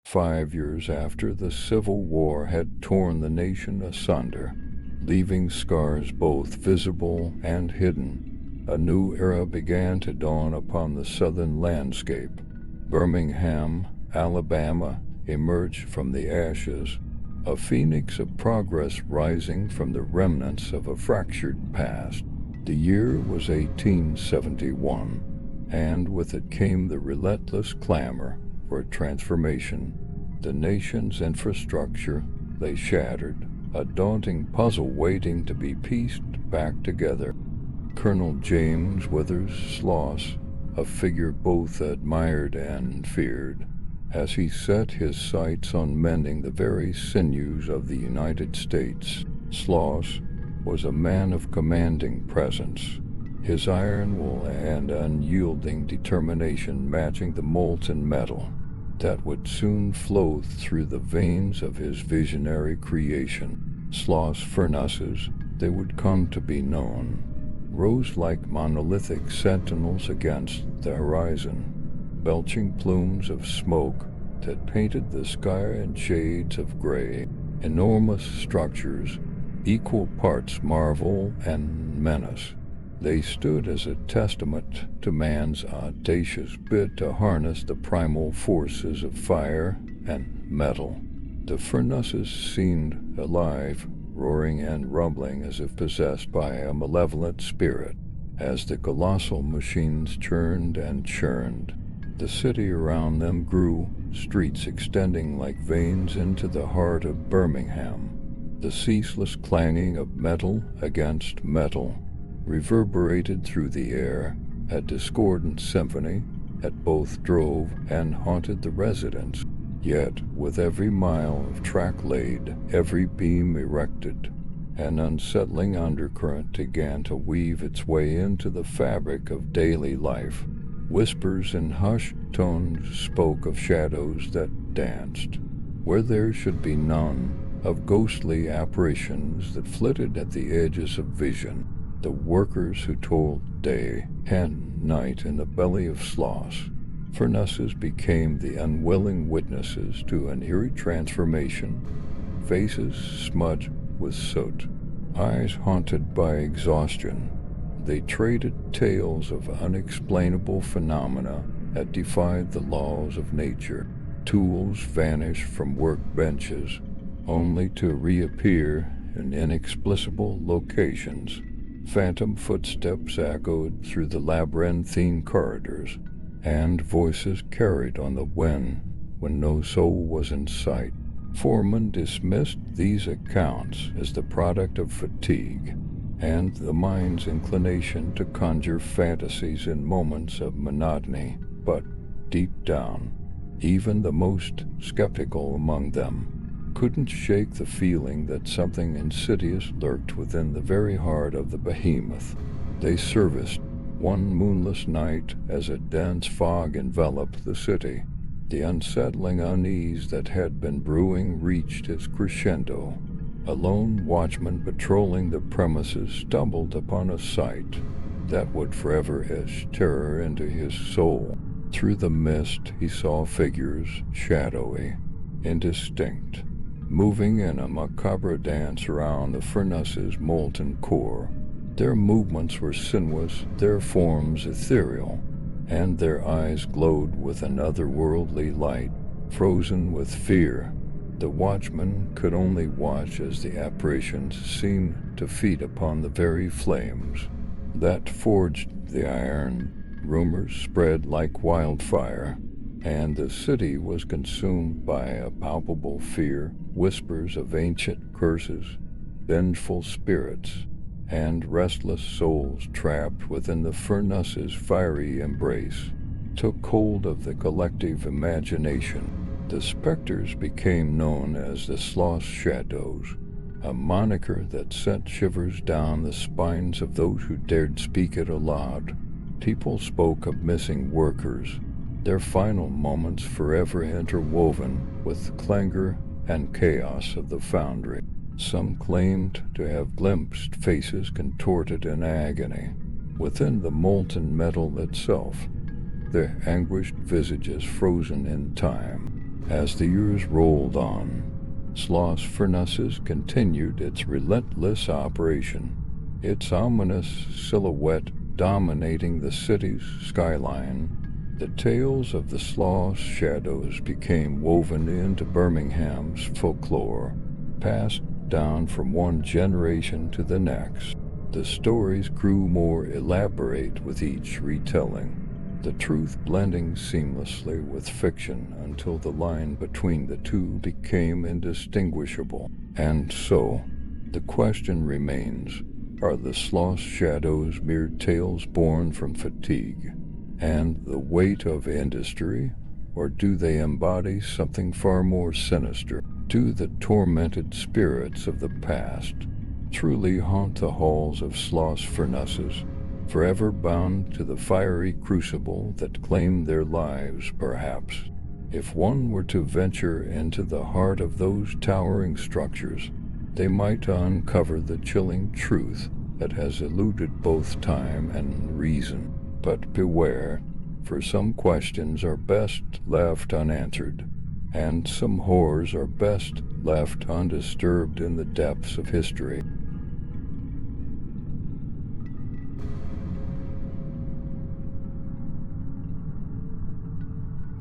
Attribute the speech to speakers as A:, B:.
A: 5 years after the Civil War had torn the nation asunder, leaving scars both visible and hidden. A new era began to dawn upon the southern landscape. Birmingham, Alabama, emerged from the ashes, a phoenix of progress rising from the remnants of a fractured past. The year was 1871, and with it came the relentless clamor for transformation. The nation's infrastructure lay shattered, a daunting puzzle waiting to be pieced back together. Colonel James Withers Sloss, a figure both admired and feared, as he set his sights on mending the very sinews of the United States. Sloss was a man of commanding presence, his iron will and unyielding determination matching the molten metal that would soon flow through the veins of his visionary creation. Sloss Furnaces, they would come to be known, rose like monolithic sentinels against the horizon, belching plumes of smoke that painted the sky in shades of gray. Enormous structures, equal parts marvel and menace. They stood as a testament to man's audacious bid to harness the primal forces of fire and metal. The furnaces seemed alive, roaring and rumbling as if possessed by a malevolent spirit. As the colossal machines churned and churned, the city around them grew, streets extending like veins into the heart of Birmingham. The ceaseless clanging of metal against metal reverberated through the air, a discordant symphony that both drove and haunted the residents. Yet, with every mile of track laid, every beam erected, an unsettling undercurrent began to weave its way into the fabric of daily life. Whispers and hushed tones spoke of shadows that danced where there should be none, of ghostly apparitions that flitted at the edges of vision. The workers who toiled day and night in the belly of Sloss Furnaces became the unwilling witnesses to an eerie transformation, faces smudged with soot, eyes haunted by exhaustion. They traded tales of unexplainable phenomena that defied the laws of nature. Tools vanished from workbenches, only to reappear in inexplicable locations. Phantom footsteps echoed through the labyrinthine corridors, and voices carried on the wind when no soul was in sight. Foreman dismissed these accounts as the product of fatigue and the mind's inclination to conjure fantasies in moments of monotony, but deep down, even the most skeptical among them couldn't shake the feeling that something insidious lurked within the very heart of the behemoth. They serviced one moonless night as a dense fog enveloped the city. The unsettling unease that had been brewing reached its crescendo. A lone watchman patrolling the premises stumbled upon a sight that would forever etch terror into his soul. Through the mist he saw figures, shadowy, indistinct, moving in a macabre dance around the furnace's molten core. Their movements were sinuous, their forms ethereal, and their eyes glowed with an otherworldly light. Frozen with fear, the watchman could only watch as the apparitions seemed to feed upon the very flames that forged the iron. Rumors spread like wildfire, and the city was consumed by a palpable fear, whispers of ancient curses, vengeful spirits, and restless souls trapped within the furnace's fiery embrace took hold of the collective imagination. The specters became known as the Sloss Shadows, a moniker that sent shivers down the spines of those who dared speak it aloud. People spoke of missing workers, their final moments forever interwoven with the clangor and chaos of the Foundry. Some claimed to have glimpsed faces contorted in agony within the molten metal itself, their anguished visages frozen in time. As the years rolled on, Sloss Furnaces continued its relentless operation, its ominous silhouette dominating the city's skyline. The tales of the Sloss Shadows became woven into Birmingham's folklore, passed down from one generation to the next. The stories grew more elaborate with each retelling, the truth blending seamlessly with fiction until the line between the two became indistinguishable. And so, the question remains, are the Sloss Shadows mere tales born from fatigue and the weight of industry, or do they embody something far more sinister? Do the tormented spirits of the past truly haunt the halls of Sloss Furnaces, forever bound to the fiery crucible that claimed their lives, perhaps? If one were to venture into the heart of those towering structures, they might uncover the chilling truth that has eluded both time and reason. But beware, for some questions are best left unanswered, and some horrors are best left undisturbed in the depths of history.